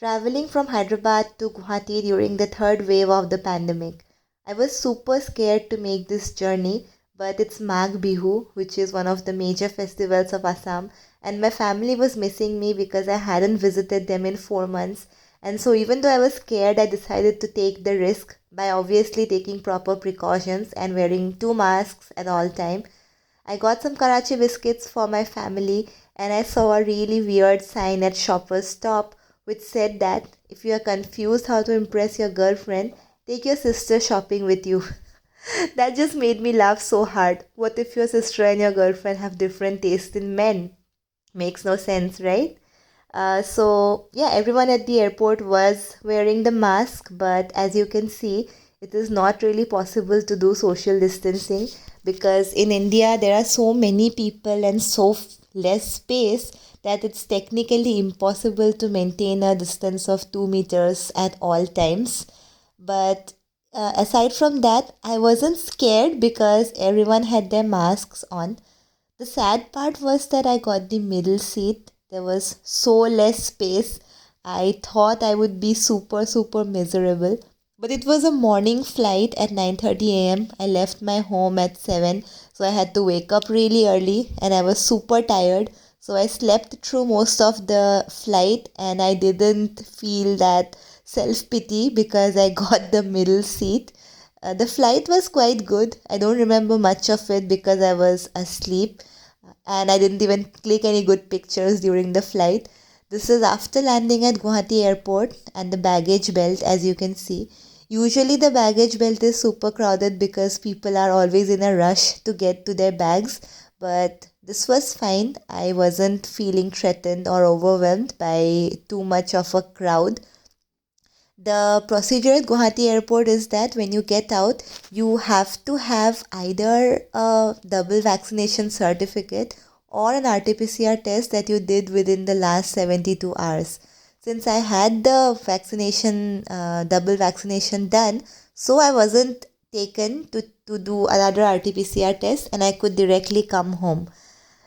Traveling from Hyderabad to Guwahati during the third wave of the pandemic. I was super scared to make this journey, but it's Magh Bihu, which is one of the major festivals of Assam, and my family was missing me because I hadn't visited them in 4 months. And so, even though I was scared, I decided to take the risk by obviously taking proper precautions and wearing two masks at all time. I got some Karachi biscuits for my family, and I saw a really weird sign at Shoppers Stop which said that if you are confused how to impress your girlfriend, take your sister shopping with you. That just made me laugh so hard. What if your sister and your girlfriend have different tastes in men? Makes no sense, right? So everyone at the airport was wearing the mask, but as you can see, it is not really possible to do social distancing because in India there are so many people and less space that it's technically impossible to maintain a distance of 2 meters at all times. But aside from that, I wasn't scared because everyone had their masks on. The sad part was that I got the middle seat. There was so less space. I thought I would be super miserable. But it was a morning flight at 9:30 a.m. I left my home at 7, so I had to wake up really early and I was super tired. So I slept through most of the flight and I didn't feel that self-pity because I got the middle seat. The flight was quite good. I don't remember much of it because I was asleep and I didn't even click any good pictures during the flight. This is after landing at Guwahati airport and the baggage belt, as you can see. Usually the baggage belt is super crowded because people are always in a rush to get to their bags, but this was fine. I wasn't feeling threatened or overwhelmed by too much of a crowd. The procedure at Guwahati airport is that when you get out, you have to have either a double vaccination certificate or an RT-PCR test that you did within the last 72 hours. Since I had the double vaccination done, so I wasn't taken to do another RT-PCR test and I could directly come home.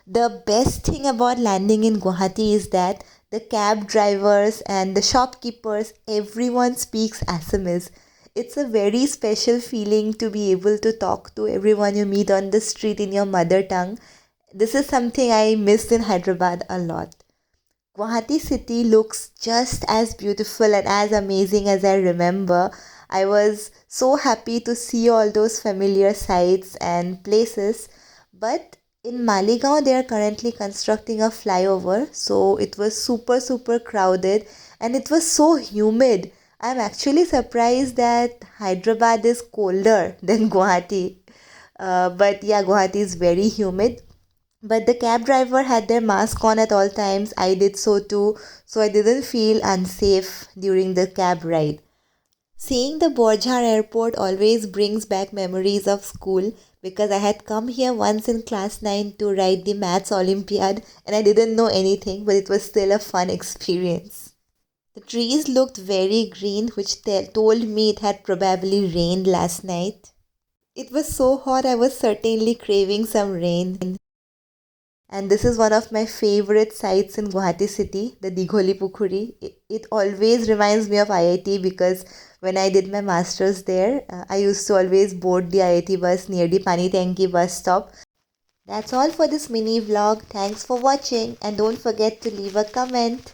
The best thing about landing in Guwahati is that the cab drivers and the shopkeepers, everyone speaks Assamese. It's a very special feeling to be able to talk to everyone you meet on the street in your mother tongue. This is something I missed in Hyderabad a lot. Guwahati city looks just as beautiful and as amazing as I remember. I was so happy to see all those familiar sights and places, but in Maligaon, they are currently constructing a flyover, so it was super crowded and it was so humid. I'm actually surprised that Hyderabad is colder than Guwahati. But yeah, Guwahati is very humid. But the cab driver had their mask on at all times. I did so too, so I didn't feel unsafe during the cab ride. Seeing the Borjhar airport always brings back memories of school because I had come here once in class 9 to write the maths olympiad and I didn't know anything, but it was still a fun experience. The trees looked very green, which told me it had probably rained last night. It was so hot I was certainly craving some rain. And this is one of my favorite sites in Guwahati city, the Digholi Pukhuri. It always reminds me of IIT because when I did my masters there, I used to always board the IIT bus near the Pani Tanki bus stop. That's all for this mini vlog. Thanks for watching and don't forget to leave a comment.